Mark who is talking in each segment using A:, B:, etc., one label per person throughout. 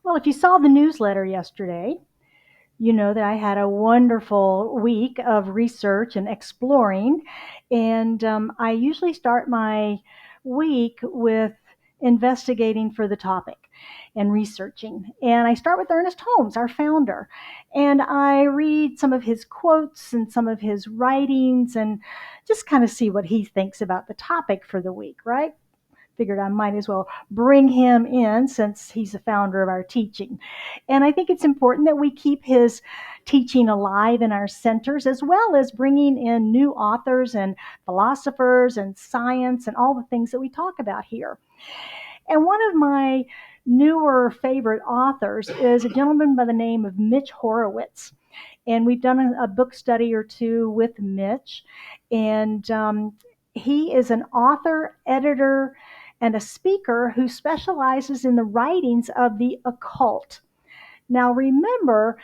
A: Well, if you saw the newsletter yesterday, you know that I had a wonderful week of research and exploring. And I usually start my week with investigating for the topic and researching. And I start with Ernest Holmes, our founder. And I read some of his quotes and some of his writings and just kind of see what he thinks about the topic for the week, right? Figured I might as well bring him in since he's the founder of our teaching. And I think it's important that we keep his teaching alive in our centers, as well as bringing in new authors and philosophers and science and all the things that we talk about here. And one of my newer favorite authors is a gentleman by the name of Mitch Horowitz. And we've done a book study or two with Mitch. And he is an author, editor, and a speaker who specializes in the writings of the occult. Now, remember,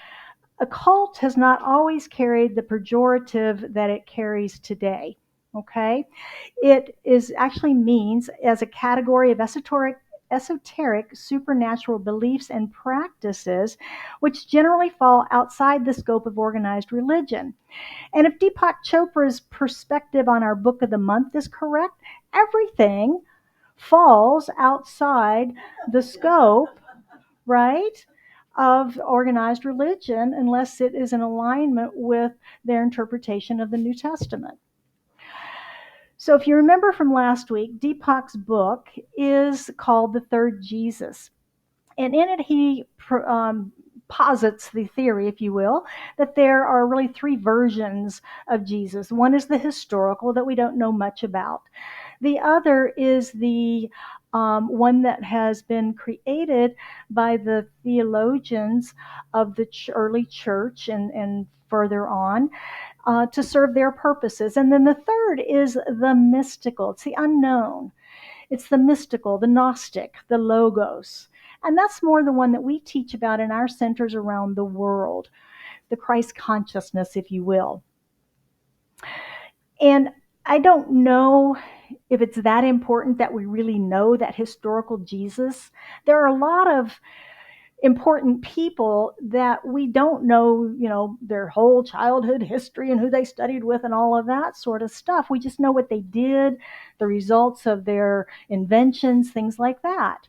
A: occult has not always carried the pejorative that it carries today. Okay? It is actually means as a category of esoteric supernatural beliefs and practices which generally fall outside the scope of organized religion. And if Deepak Chopra's perspective on our book of the month is correct, everything falls outside the scope, right, of organized religion unless it is in alignment with their interpretation of the New Testament. So if you remember from last week, Deepak's book is called The Third Jesus. And in it, he posits the theory, if you will, that there are really three versions of Jesus. One is the historical that we don't know much about. The other is the one that has been created by the theologians of the early church and further on to serve their purposes. And then the third is the mystical. It's the unknown. It's the mystical, the Gnostic, the Logos. And that's more the one that we teach about in our centers around the world, the Christ consciousness, if you will. And I don't know if it's that important that we really know that historical Jesus. There are a lot of important people that we don't know, their whole childhood history and who they studied with and all of that sort of stuff. We just know what they did, the results of their inventions, things like that.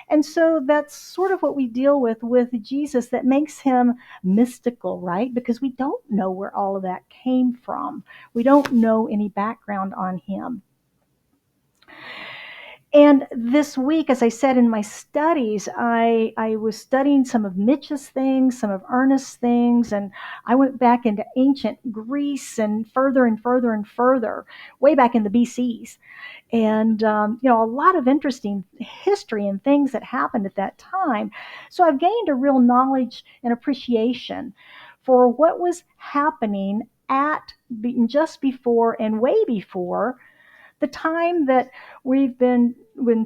A: And so that's sort of what we deal with Jesus that makes him mystical, right? Because we don't know where all of that came from. We don't know any background on him. And this week, as I said in my studies, I was studying some of Mitch's things, some of Ernest's things, and I went back into ancient Greece and further and further and further, way back in the BCs. And, a lot of interesting history and things that happened at that time. So I've gained a real knowledge and appreciation for what was happening just before and way before the time that we've been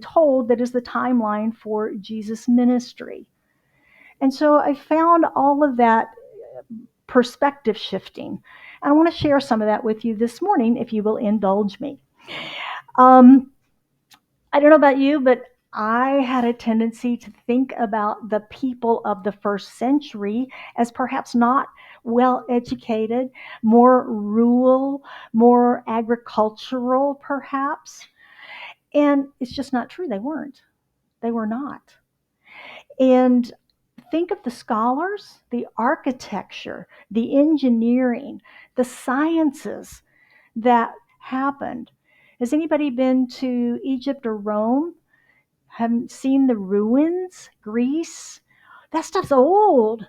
A: told that is the timeline for Jesus' ministry. And so I found all of that perspective shifting. And I want to share some of that with you this morning, if you will indulge me. I don't know about you, but I had a tendency to think about the people of the first century as perhaps not well educated, more rural, more agricultural, perhaps. And it's just not true. They weren't. They were not. And think of the scholars, the architecture, the engineering, the sciences that happened. Has anybody been to Egypt or Rome? Haven't seen the ruins? Greece? That stuff's old.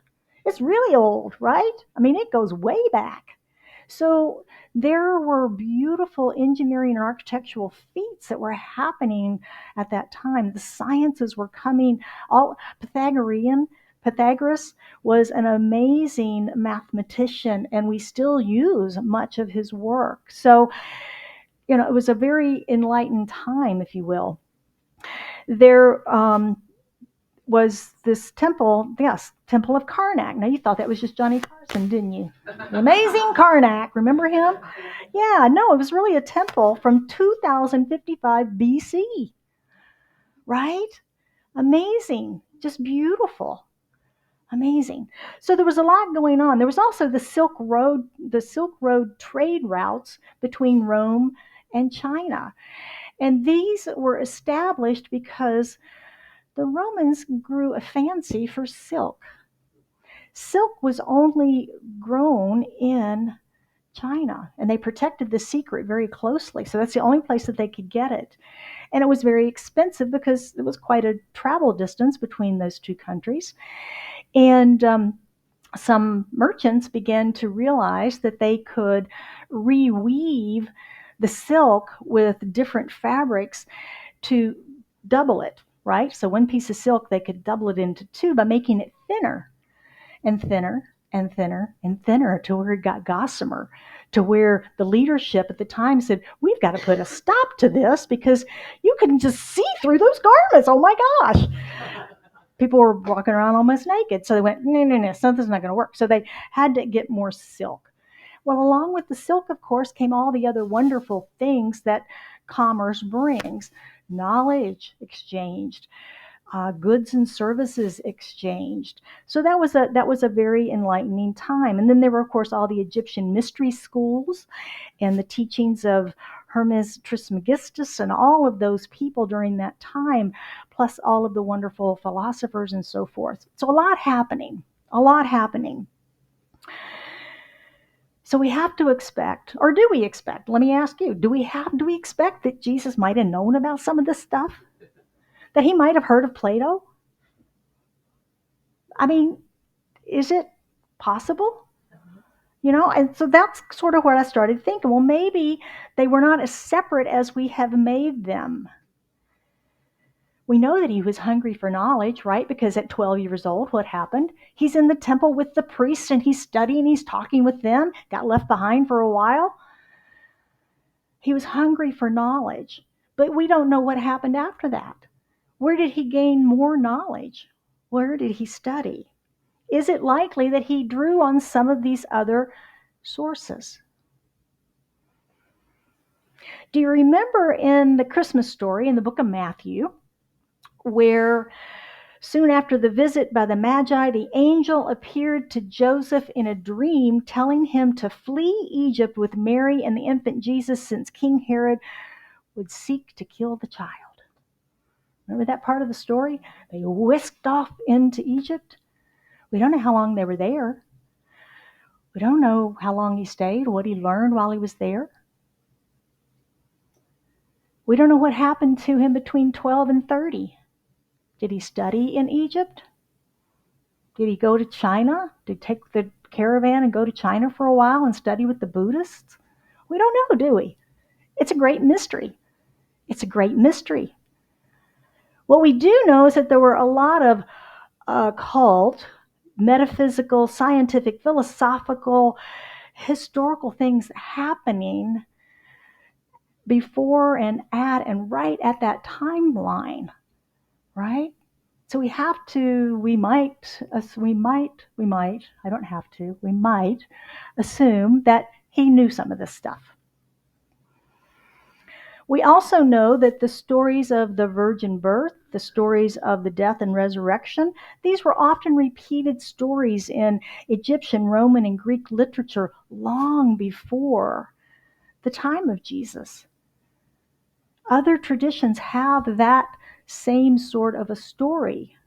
A: It's really old, right? I mean, it goes way back. So there were beautiful engineering and architectural feats that were happening at that time. The sciences were coming. All Pythagoras was an amazing mathematician, and we still use much of his work. So, it was a very enlightened time, if you will. There was this temple, Temple of Karnak. Now, you thought that was just Johnny Carson, didn't you? The amazing Karnak. Remember him? Yeah, no, it was really a temple from 2055 BC. Right? Amazing. just beautiful. Amazing. So there was a lot going on. There was also the Silk Road trade routes between Rome and China. And these were established because the Romans grew a fancy for silk. Silk was only grown in China, and they protected the secret very closely. So that's the only place that they could get it. And it was very expensive because it was quite a travel distance between those two countries. And some merchants began to realize that they could reweave the silk with different fabrics to double it, right? So one piece of silk, they could double it into two by making it thinner and thinner and thinner and thinner to where it got gossamer, to where the leadership at the time said, we've got to put a stop to this because you can just see through those garments. Oh my gosh. People were walking around almost naked. So they went, no, something's not going to work. So they had to get more silk. Well, along with the silk, of course, came all the other wonderful things that commerce brings. Knowledge exchanged, goods and services exchanged. So that was a very enlightening time. And then there were, of course, all the Egyptian mystery schools and the teachings of Hermes Trismegistus and all of those people during that time, plus all of the wonderful philosophers and so forth. So a lot happening, a lot happening. So we have to expect, or do we expect? Let me ask you, do we expect that Jesus might have known about some of this stuff? That he might have heard of Plato? I mean, is it possible? And so that's sort of where I started thinking, well, maybe they were not as separate as we have made them. We know that he was hungry for knowledge, right? Because at 12 years old, what happened? He's in the temple with the priests and he's studying, he's talking with them, got left behind for a while. He was hungry for knowledge, but we don't know what happened after that. Where did he gain more knowledge? Where did he study? Is it likely that he drew on some of these other sources? Do you remember in the Christmas story in the book of Matthew, where soon after the visit by the Magi, the angel appeared to Joseph in a dream, telling him to flee Egypt with Mary and the infant Jesus, since King Herod would seek to kill the child? Remember that part of the story? They whisked off into Egypt. We don't know how long they were there. We don't know how long he stayed, what he learned while he was there. We don't know what happened to him between 12 and 30. Did he study in Egypt? Did he go to China? Did he take the caravan and go to China for a while and study with the Buddhists? We don't know, do we? It's a great mystery. It's a great mystery. What we do know is that there were a lot of occult, metaphysical, scientific, philosophical, historical things happening before and at and right at that timeline, right? So we might, I don't have to, we might assume that he knew some of this stuff. We also know that the stories of the virgin birth, the stories of the death and resurrection, these were often repeated stories in Egyptian, Roman, and Greek literature long before the time of Jesus. Other traditions have that same sort of a story.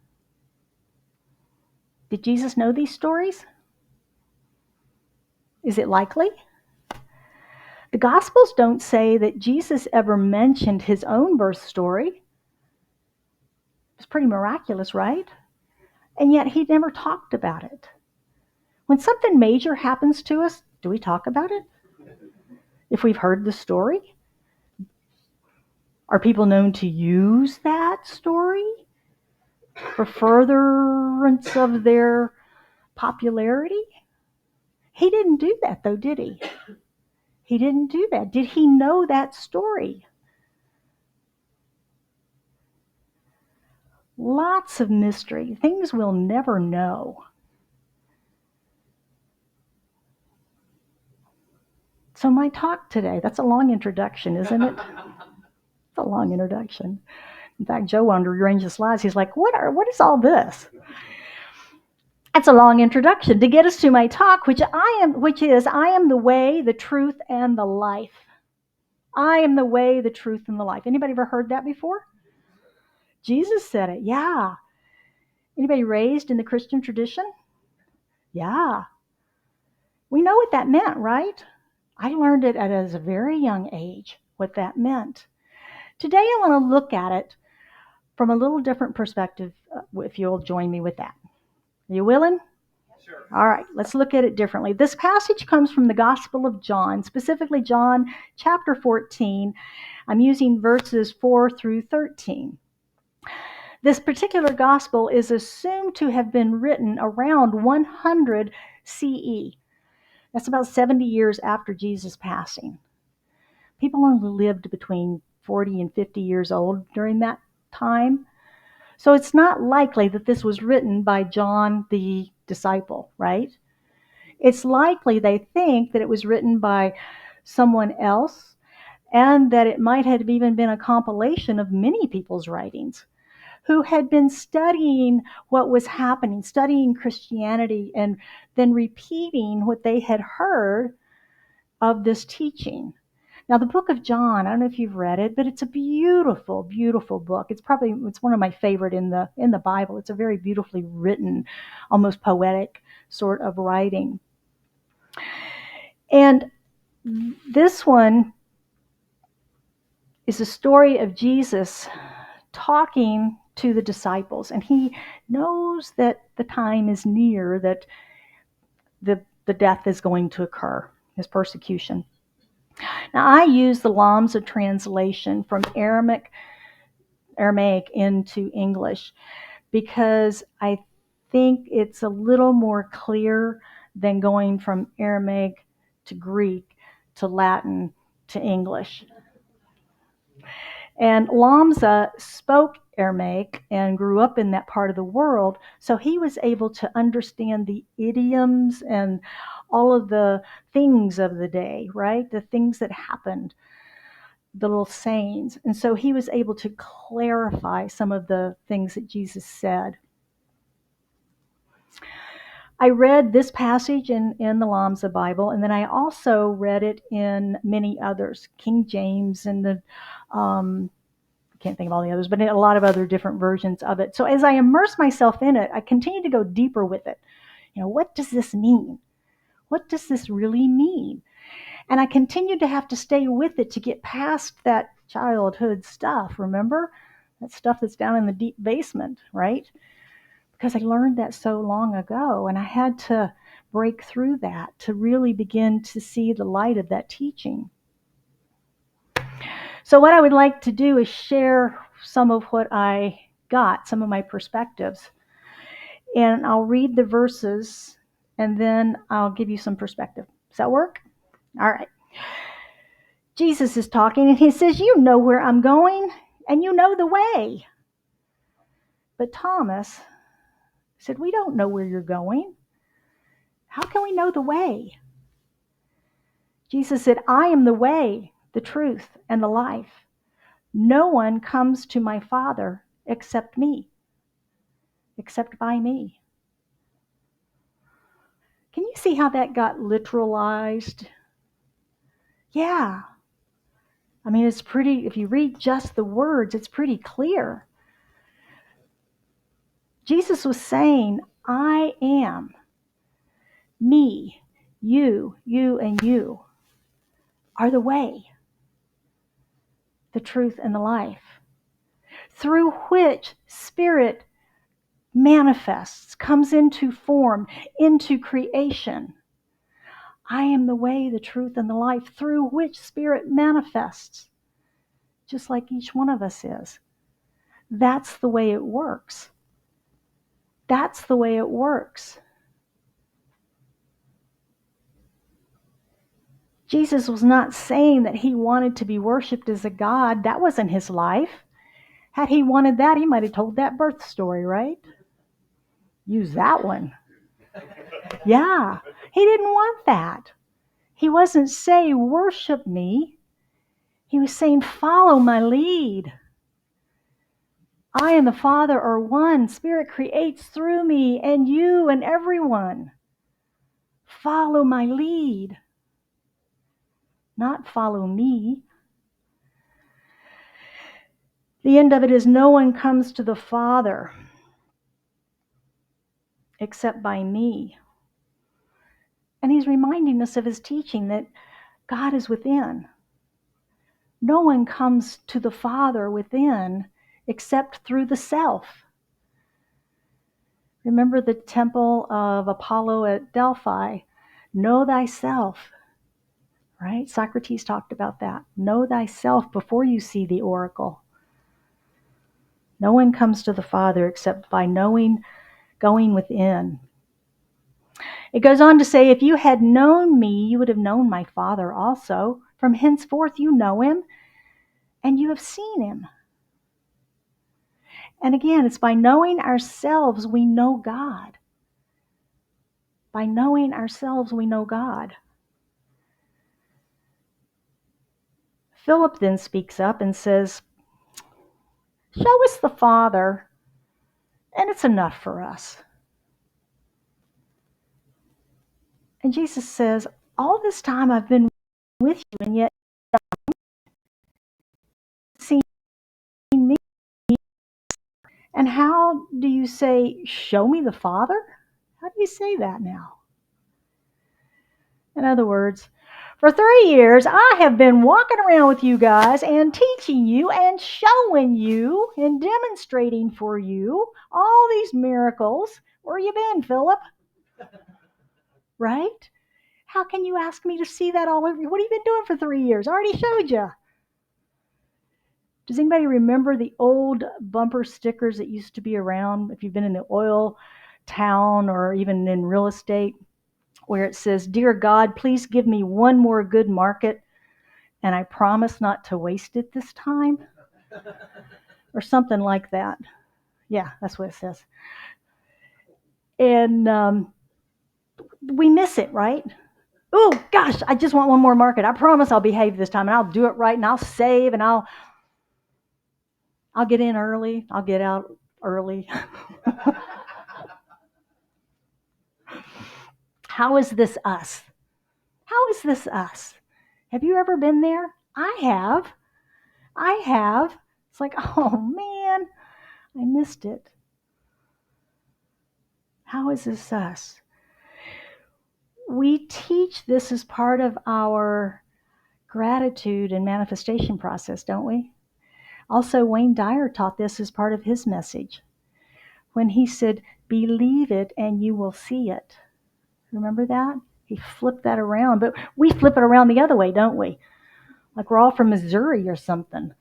A: Did Jesus know these stories? Is it likely? The Gospels don't say that Jesus ever mentioned his own birth story. It's pretty miraculous, right? And yet he never talked about it. When something major happens to us, do we talk about it? If we've heard the story? Are people known to use that story for furtherance of their popularity? He didn't do that, though, did he? He didn't do that. Did he know that story? Lots of mystery, things we'll never know. So my talk today, that's a long introduction, isn't it? It's a long introduction. In fact, Joe wanted to rearrange the slides. He's like, what is all this? That's a long introduction to get us to my talk, which is I am the way, the truth, and the life. I am the way, the truth, and the life. Anybody ever heard that before? Jesus said it. Yeah. Anybody raised in the Christian tradition? Yeah. We know what that meant, right? I learned it at a very young age, what that meant. Today I want to look at it from a little different perspective, if you'll join me with that. Are you willing?
B: Sure.
A: All right, let's look at it differently. This passage comes from the Gospel of John, specifically John chapter 14. I'm using verses 4 through 13. This particular gospel is assumed to have been written around 100 CE. That's about 70 years after Jesus' passing. People only lived between 40 and 50 years old during that time. So it's not likely that this was written by John the disciple, right? It's likely they think that it was written by someone else and that it might have even been a compilation of many people's writings who had been studying what was happening, studying Christianity, and then repeating what they had heard of this teaching. Now, the book of John, I don't know if you've read it, but it's a beautiful, beautiful book. It's one of my favorite in the Bible. It's a very beautifully written, almost poetic sort of writing. And this one is a story of Jesus talking to the disciples, and he knows that the time is near, that the death is going to occur, his persecution. Now, I use the Lambda translation from Aramaic into English because I think it's a little more clear than going from Aramaic to Greek to Latin to English. And Lambda spoke Aramaic and grew up in that part of the world, so he was able to understand the idioms and all of the things of the day, right? The things that happened, the little sayings. And so he was able to clarify some of the things that Jesus said. I read this passage in the Lambda Bible, and then I also read it in many others, King James and the I can't think of all the others, but a lot of other different versions of it. So as I immerse myself in it, I continue to go deeper with it. What does this mean? What does this really mean? And I continue to have to stay with it to get past that childhood stuff, remember? That stuff that's down in the deep basement, right? Because I learned that so long ago, and I had to break through that to really begin to see the light of that teaching. So what I would like to do is share some of what I got, some of my perspectives. And I'll read the verses, and then I'll give you some perspective. Does that work? All right. Jesus is talking, and he says, "You know where I'm going, and you know the way." But Thomas said, "We don't know where you're going. How can we know the way?" Jesus said, "I am the way, the truth, and the life. No one comes to my Father except by me." Can you see how that got literalized? Yeah. I mean, it's pretty, if you read just the words, it's pretty clear. Jesus was saying, I am me, you, and you are the way, the truth, and the life, through which Spirit manifests, comes into form, into creation. I am the way, the truth, and the life through which Spirit manifests, just like each one of us is. That's the way it works. That's the way it works. Jesus was not saying that he wanted to be worshiped as a god. That wasn't his life. Had he wanted that, he might have told that birth story, right? Use that one. Yeah, he didn't want that. He wasn't saying, worship me. He was saying, follow my lead. I and the Father are one. Spirit creates through me and you and everyone. Follow my lead, not follow me. The end of it is no one comes to the Father except by me. And he's reminding us of his teaching that God is within. No one comes to the Father within except through the self. Remember the temple of Apollo at Delphi? Know thyself, right? Socrates talked about that. Know thyself before you see the oracle. No one comes to the Father except by knowing, going within. It goes on to say, if you had known me, you would have known my Father also. From henceforth you know him, and you have seen him. And again, it's by knowing ourselves we know God. By knowing ourselves we know God. Philip then speaks up and says, show us the Father, and it's enough for us. And Jesus says, all this time I've been with you, and yet you've seen me. And how do you say, show me the Father? How do you say that now? In other words, for 3 years, I have been walking around with you guys and teaching you and showing you and demonstrating for you all these miracles. Where you been, Philip? Right? How can you ask me to see that all over you? What have you been doing for 3 years? I already showed you. Does anybody remember the old bumper stickers that used to be around if you've been in the oil town or even in real estate, where it says, Dear God, please give me one more good market, and I promise not to waste it this time? Or something like that. Yeah, that's what it says. And we miss it, right? Oh, gosh, I just want one more market. I promise I'll behave this time, and I'll do it right, and I'll save, and I'll get in early. I'll get out early. How is this us? How is this us? Have you ever been there? I have. I have. It's like, oh man, I missed it. How is this us? We teach this as part of our gratitude and manifestation process, don't we? Also, Wayne Dyer taught this as part of his message when he said, believe it and you will see it. Remember that? He flipped that around, but we flip it around the other way, don't we? Like we're all from Missouri or something.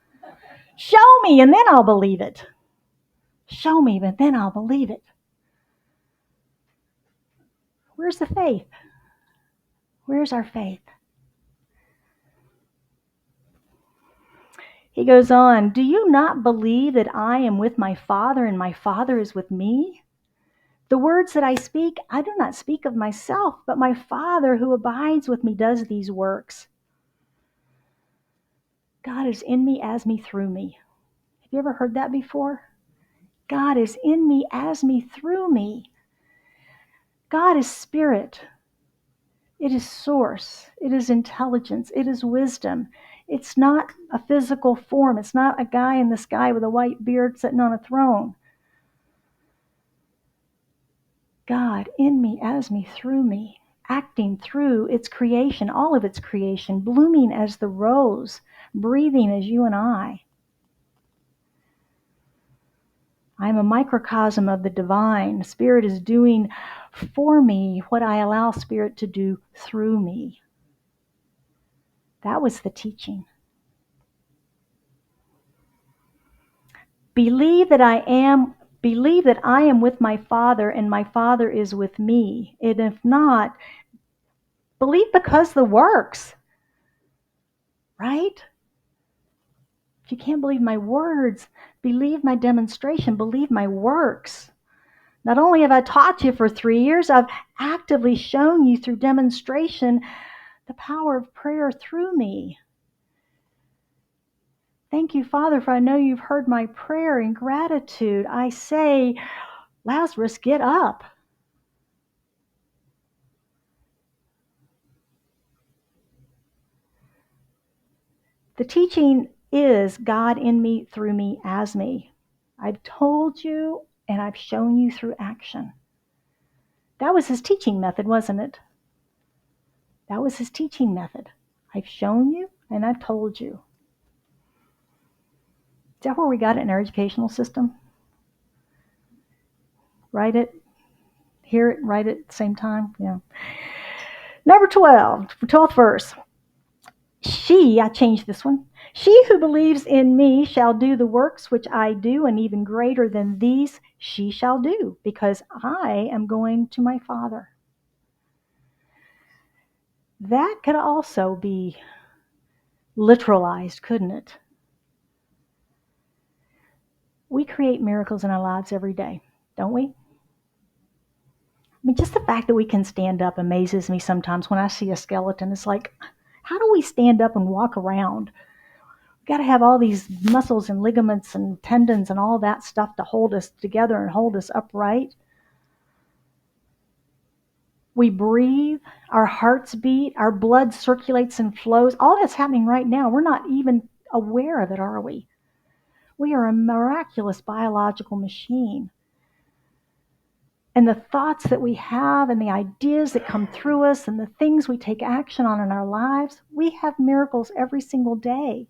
A: Show me and then I'll believe it. Show me, but then I'll believe it. Where's the faith? Where's our faith? He goes on, do you not believe that I am with my Father and my Father is with me? The words that I speak, I do not speak of myself, but my Father who abides with me does these works. God is in me, as me, through me. Have you ever heard that before? God is in me, as me, through me. God is spirit. It is source. It is intelligence. It is wisdom. It's not a physical form. It's not a guy in the sky with a white beard sitting on a throne. God in me, as me, through me, acting through its creation, all of its creation, blooming as the rose, breathing as you and I. I am a microcosm of the divine. Spirit is doing for me what I allow Spirit to do through me. That was the teaching. Believe that I am with my Father and my Father is with me. And if not, believe because the works. Right? If you can't believe my words, believe my demonstration, believe my works. Not only have I taught you for 3 years, I've actively shown you through demonstration the power of prayer through me. Thank you, Father, for I know you've heard my prayer. In gratitude, I say, Lazarus, get up. The teaching is God in me, through me, as me. I've told you and I've shown you through action. That was his teaching method, wasn't it? That was his teaching method. I've shown you and I've told you. Is that where we got it in our educational system? Write it, hear it, write it at the same time? Yeah. Number 12, 12th verse. I changed this one. She who believes in me shall do the works which I do, and even greater than these she shall do, because I am going to my Father. That could also be literalized, couldn't it? We create miracles in our lives every day, don't we? I mean, just the fact that we can stand up amazes me sometimes. When I see a skeleton, it's like, how do we stand up and walk around? We've got to have all these muscles and ligaments and tendons and all that stuff to hold us together and hold us upright. We breathe, our hearts beat, our blood circulates and flows. All that's happening right now. We're not even aware of it, are we? We are a miraculous biological machine. And the thoughts that we have and the ideas that come through us and the things we take action on in our lives, we have miracles every single day.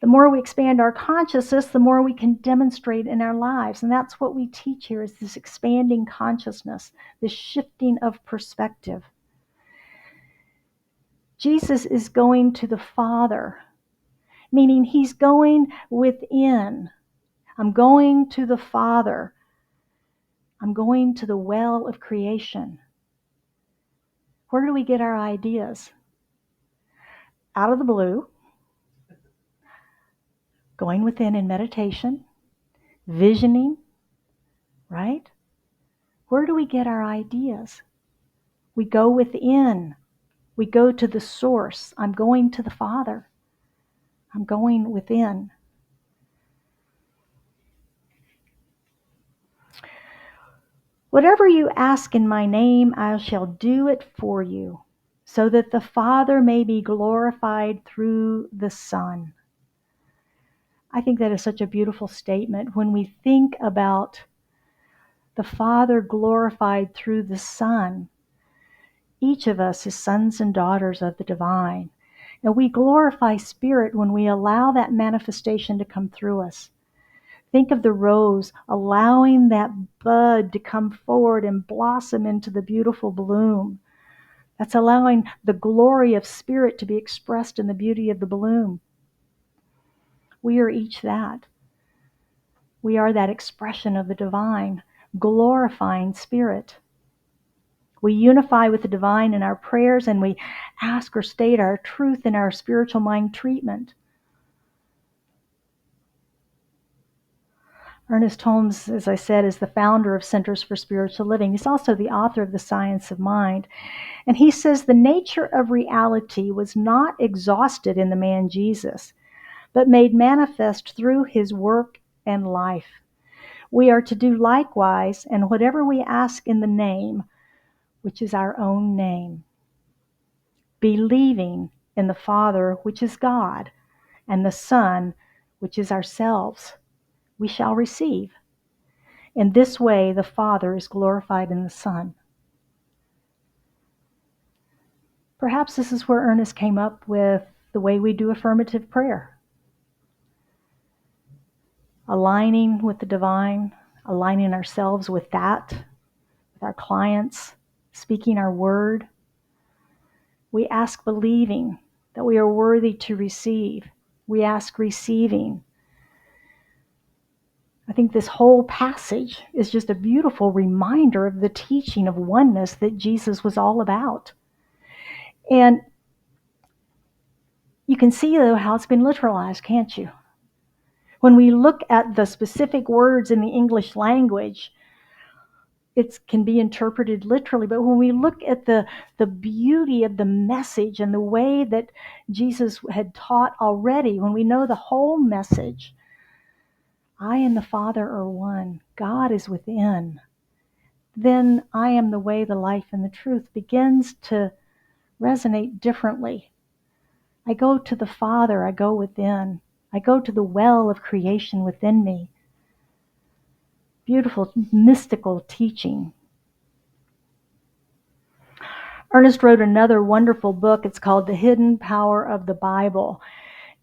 A: The more we expand our consciousness, the more we can demonstrate in our lives. And that's what we teach here, is this expanding consciousness, this shifting of perspective. Jesus is going to the Father, meaning he's going within. I'm going to the Father. I'm going to the well of creation. Where do we get our ideas? Out of the blue, going within in meditation, visioning, right? Where do we get our ideas? We go within. We go to the source. I'm going to the Father. I'm going within. Whatever you ask in my name, I shall do it for you, so that the Father may be glorified through the Son. I think that is such a beautiful statement when we think about the Father glorified through the Son. Each of us is sons and daughters of the divine. And we glorify Spirit when we allow that manifestation to come through us. Think of the rose, allowing that bud to come forward and blossom into the beautiful bloom. That's allowing the glory of Spirit to be expressed in the beauty of the bloom. We are each that. We are that expression of the divine, glorifying Spirit. We unify with the divine in our prayers, and we ask or state our truth in our spiritual mind treatment. Ernest Holmes, as I said, is the founder of Centers for Spiritual Living. He's also the author of The Science of Mind. And he says the nature of reality was not exhausted in the man Jesus, but made manifest through his work and life. We are to do likewise, and whatever we ask in the name, which is our own name, believing in the Father, which is God, and the Son, which is ourselves, we shall receive. In this way, the Father is glorified in the Son. Perhaps this is where Ernest came up with the way we do affirmative prayer. Aligning with the divine, aligning ourselves with that, with our clients, speaking our word. We ask believing that we are worthy to receive. We ask receiving. I think this whole passage is just a beautiful reminder of the teaching of oneness that Jesus was all about. And you can see, though, how it's been literalized, can't you? When we look at the specific words in the English language, it can be interpreted literally, but when we look at the beauty of the message and the way that Jesus had taught already, when we know the whole message, I and the Father are one, God is within, then I am the way, the life, and the truth begins to resonate differently. I go to the Father, I go within. I go to the well of creation within me. Beautiful, mystical teaching. Ernest wrote another wonderful book. It's called The Hidden Power of the Bible.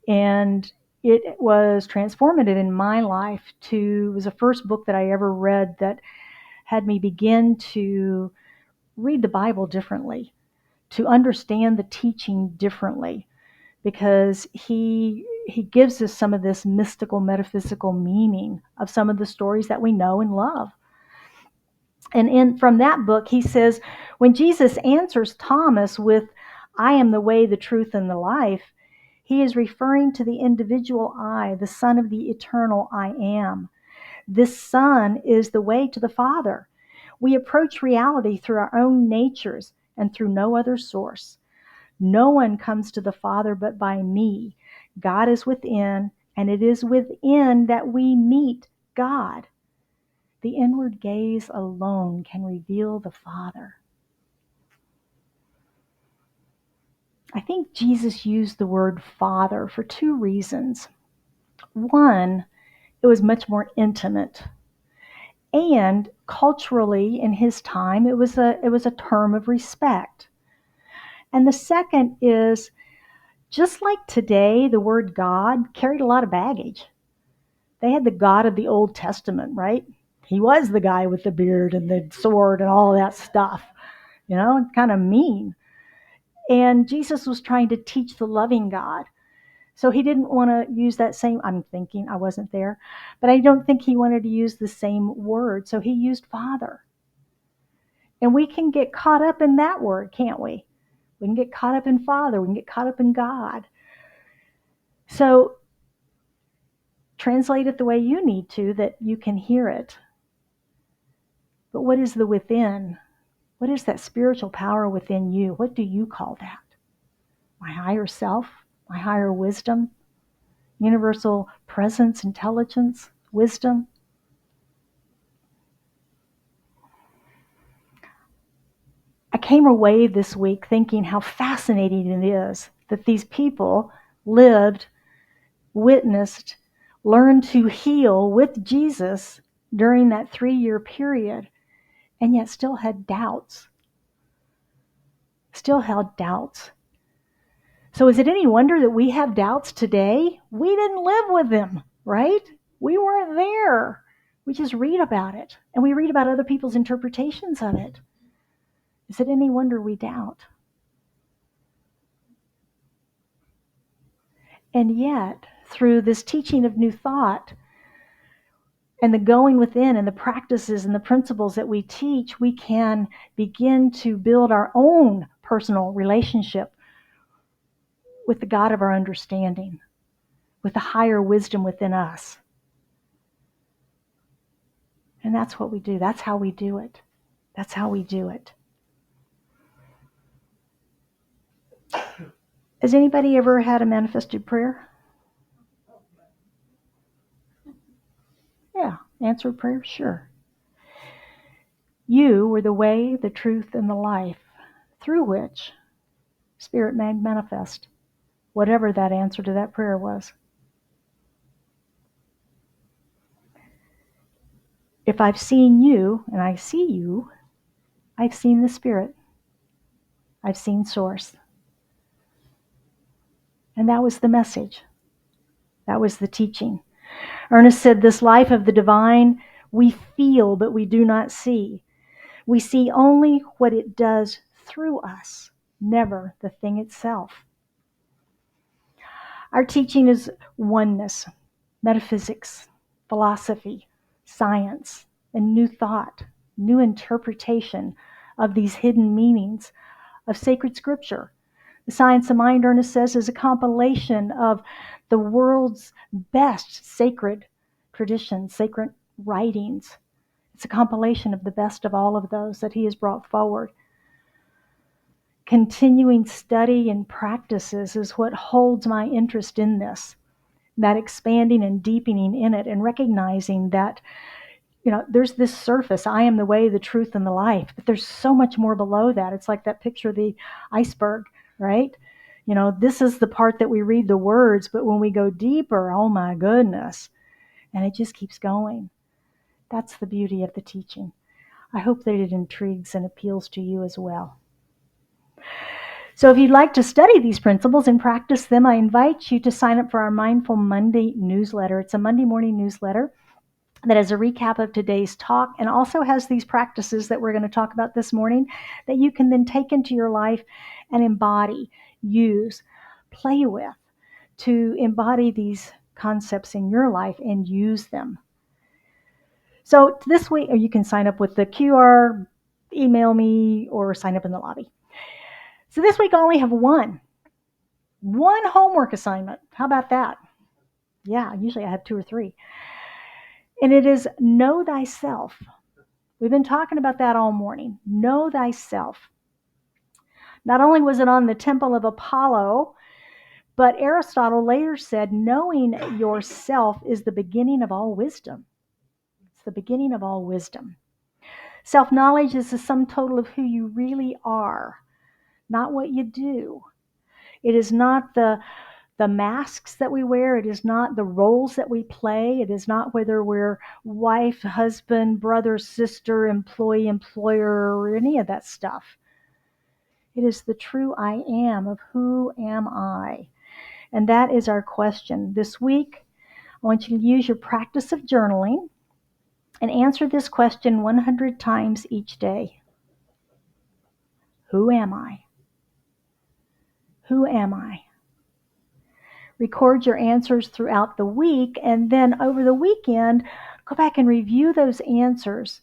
A: And it was transformative in my life. It was the first book that I ever read that had me begin to read the Bible differently, to understand the teaching differently, because he gives us some of this mystical, metaphysical meaning of some of the stories that we know and love. And from that book, he says, when Jesus answers Thomas with, I am the way, the truth, and the life, he is referring to the individual I, the Son of the eternal I am. This Son is the way to the Father. We approach reality through our own natures and through no other source. No one comes to the Father but by me. God is within, and it is within that we meet God. The inward gaze alone can reveal the Father. I think Jesus used the word Father for two reasons. One, it was much more intimate. And culturally, in his time, it was a term of respect. And the second is, just like today, the word God carried a lot of baggage. They had the God of the Old Testament, right? He was the guy with the beard and the sword and all that stuff, kind of mean. And Jesus was trying to teach the loving God. So he didn't want to use that same, I'm thinking, I wasn't there, but I don't think he wanted to use the same word. So he used Father. And we can get caught up in that word, can't we? We can get caught up in Father. We can get caught up in God. So translate it the way you need to, that you can hear it. But what is the within? What is that spiritual power within you? What do you call that? My higher self? My higher wisdom? Universal presence, intelligence, wisdom? I came away this week thinking how fascinating it is that these people lived, witnessed, learned to heal with Jesus during that 3-year period, and yet still had doubts. Still held doubts. So is it any wonder that we have doubts today? We didn't live with them, right? We weren't there. We just read about it, and we read about other people's interpretations of it. Is it any wonder we doubt? And yet, through this teaching of new thought and the going within and the practices and the principles that we teach, we can begin to build our own personal relationship with the God of our understanding, with the higher wisdom within us. And that's what we do. That's how we do it. That's how we do it. Has anybody ever had a manifested prayer? Yeah, answered prayer? Sure. You were the way, the truth, and the life through which Spirit made manifest, whatever that answer to that prayer was. If I've seen you, and I see you, I've seen the Spirit. I've seen Source. And that was the message. That was the teaching. Ernest said, this life of the divine, we feel, but we do not see. We see only what it does through us, never the thing itself. Our teaching is oneness, metaphysics, philosophy, science, and new thought, new interpretation of these hidden meanings of sacred scripture. The Science of Mind, Ernest says, is a compilation of the world's best sacred traditions, sacred writings. It's a compilation of the best of all of those that he has brought forward. Continuing study and practices is what holds my interest in this, that expanding and deepening in it, and recognizing that, there's this surface, I am the way, the truth, and the life, but there's so much more below that. It's like that picture of the iceberg, right? This is the part that we read the words, but when we go deeper, oh my goodness, and it just keeps going. That's the beauty of the teaching. I hope that it intrigues and appeals to you as well. So if you'd like to study these principles and practice them, I invite you to sign up for our Mindful Monday newsletter. It's a Monday morning newsletter that is a recap of today's talk and also has these practices that we're going to talk about this morning that you can then take into your life and embody, use, play with, to embody these concepts in your life and use them. So this week, or you can sign up with the QR, email me, or sign up in the lobby. So this week I only have one homework assignment. How about that? Yeah, usually I have 2 or 3. And it is know thyself. We've been talking about that all morning. Know thyself. Not only was it on the Temple of Apollo, but Aristotle later said knowing yourself is the beginning of all wisdom. It's the beginning of all wisdom. Self-knowledge is the sum total of who you really are, not what you do. It is not the masks that we wear. It is not the roles that we play. It is not whether we're wife, husband, brother, sister, employee, employer, or any of that stuff. It is the true I am of who am I. And that is our question. This week, I want you to use your practice of journaling and answer this question 100 times each day. Who am I? Who am I? Record your answers throughout the week, and then over the weekend, go back and review those answers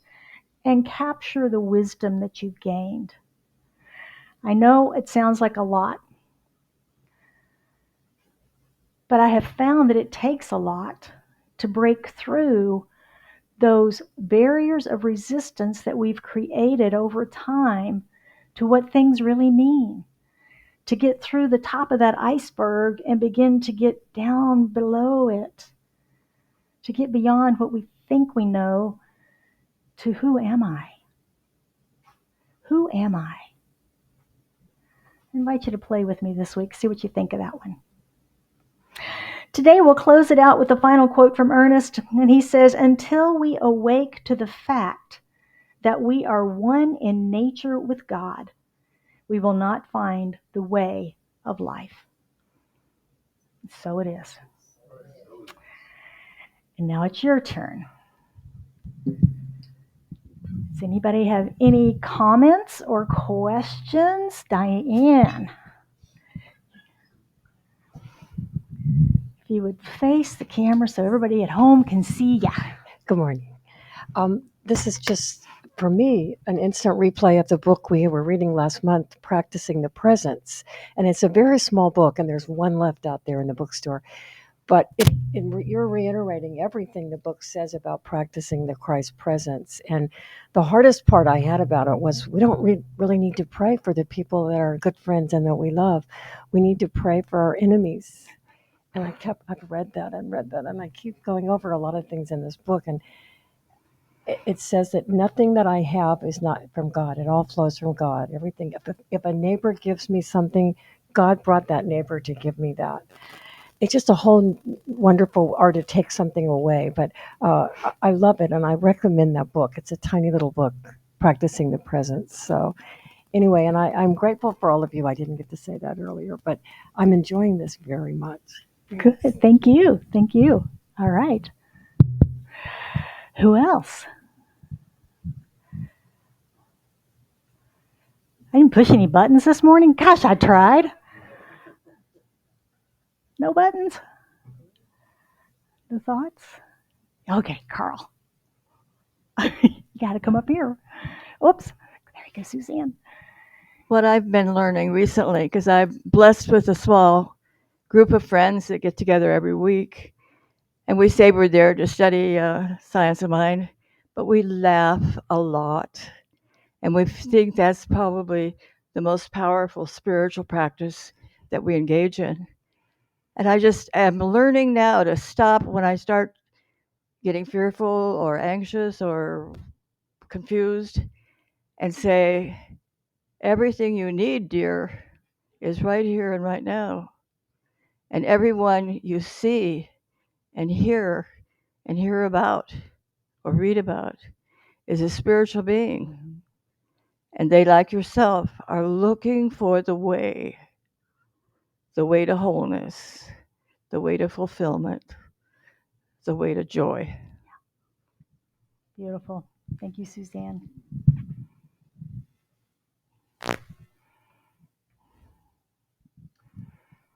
A: and capture the wisdom that you've gained. I know it sounds like a lot, but I have found that it takes a lot to break through those barriers of resistance that we've created over time to what things really mean. To get through the top of that iceberg and begin to get down below it. To get beyond what we think we know to who am I? Who am I? I invite you to play with me this week. See what you think of that one. Today we'll close it out with a final quote from Ernest, and he says, "Until we awake to the fact that we are one in nature with God, we will not find the way of life." So it is. And now it's your turn. Does anybody have any comments or questions? Diane, if you would face the camera so everybody at home can see ya.
B: Good morning. This is just, for me, an instant replay of the book we were reading last month, Practicing the Presence. And it's a very small book, and there's one left out there in the bookstore. But you're reiterating everything the book says about practicing the Christ presence. And the hardest part I had about it was we don't really need to pray for the people that are good friends and that we love. We need to pray for our enemies. And I've read that, and I keep going over a lot of things in this book. And it says that nothing that I have is not from God. It all flows from God. Everything. If a neighbor gives me something, God brought that neighbor to give me that. It's just a whole wonderful art to take something away. But I love it, and I recommend that book. It's a tiny little book, Practicing the Presence. So anyway, and I'm grateful for all of you. I didn't get to say that earlier, but I'm enjoying this very much.
A: Good. Thank you. Thank you. All right. Who else? I didn't push any buttons this morning. Gosh, I tried. No buttons? No thoughts? Okay, Carl. You got to come up here. Oops. There you go, Suzanne.
C: What I've been learning recently, because I'm blessed with a small group of friends that get together every week, and we say we're there to study science of mind, but we laugh a lot. And we think that's probably the most powerful spiritual practice that we engage in. And I just am learning now to stop when I start getting fearful or anxious or confused and say, everything you need, dear, is right here and right now. And everyone you see and hear about or read about is a spiritual being. And they, like yourself, are looking for the way to wholeness, the way to fulfillment, the way to joy.
A: Beautiful. Thank you, Suzanne.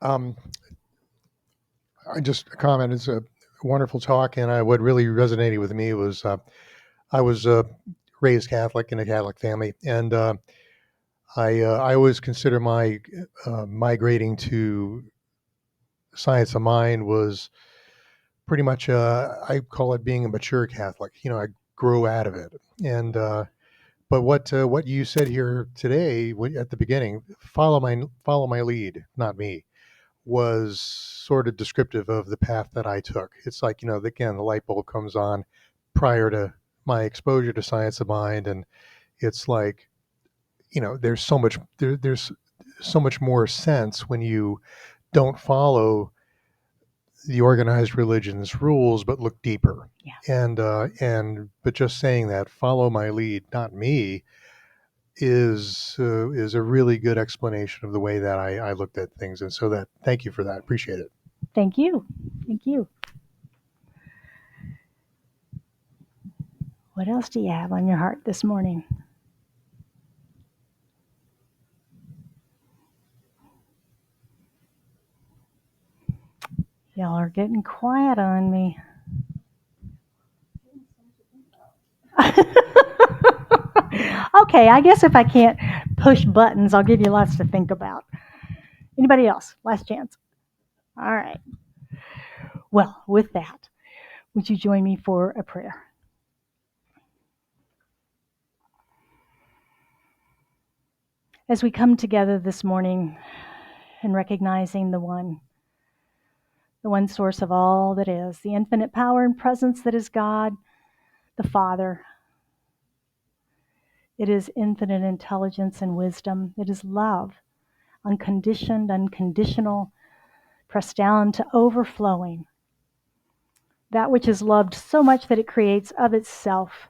D: Um, I just comment. It's a wonderful talk, and what really resonated with me was I was raised Catholic in a Catholic family, and I always consider my migrating to science of mind was pretty much I call it being a mature Catholic. I grew out of it, and but what you said here today at the beginning, follow my lead, not me, was sort of descriptive of the path that I took. It's like, again, the light bulb comes on prior to my exposure to science of mind, and it's like, there's so much more sense when you don't follow the organized religion's rules, but look deeper.
A: Yeah.
D: But just saying that, follow my lead, not me, is a really good explanation of the way that I looked at things. And so thank you for that. Appreciate it.
A: Thank you. Thank you. What else do you have on your heart this morning? Y'all are getting quiet on me. Okay, I guess if I can't push buttons, I'll give you lots to think about. Anybody else? Last chance. All right. Well, with that, would you join me for a prayer? As we come together this morning and recognizing the one source of all that is, the infinite power and presence that is God, the Father. It is infinite intelligence and wisdom. It is love, unconditioned, unconditional, pressed down to overflowing. That which is loved so much that it creates of itself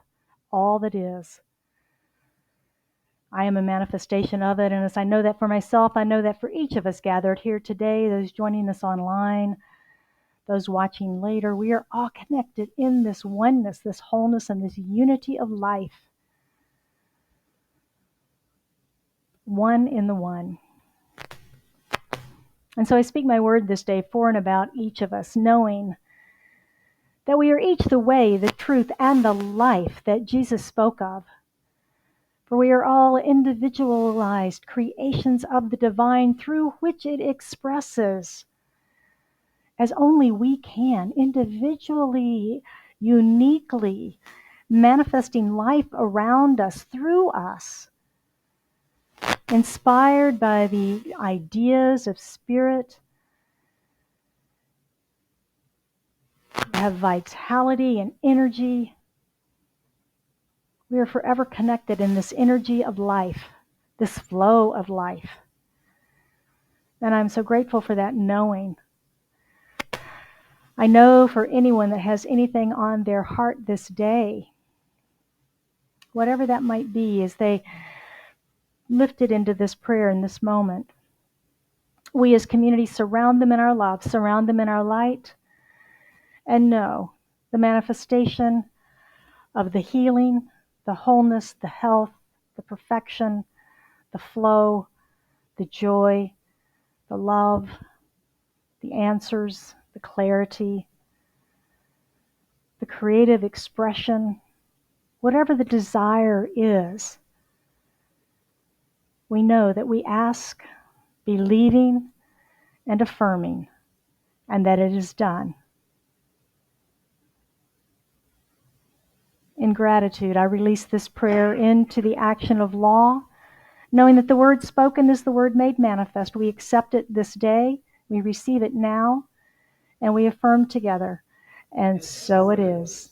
A: all that is. I am a manifestation of it, and as I know that for myself, I know that for each of us gathered here today, those joining us online, those watching later, we are all connected in this oneness, this wholeness, and this unity of life. One in the one. And so I speak my word this day for and about each of us, knowing that we are each the way, the truth, and the life that Jesus spoke of. For we are all individualized creations of the divine through which it expresses, as only we can, individually, uniquely, manifesting life around us, through us, inspired by the ideas of spirit, have vitality and energy. We are forever connected in this energy of life, this flow of life. And I'm so grateful for that knowing. I know for anyone that has anything on their heart this day, whatever that might be, as they lift it into this prayer in this moment, we as community surround them in our love, surround them in our light, and know the manifestation of the healing, the wholeness, the health, the perfection, the flow, the joy, the love, the answers, the clarity, the creative expression, whatever the desire is. We know that we ask, believing, and affirming, and that it is done. In gratitude, I release this prayer into the action of law, knowing that the word spoken is the word made manifest. We accept it this day, we receive it now, and we affirm together. And so it is.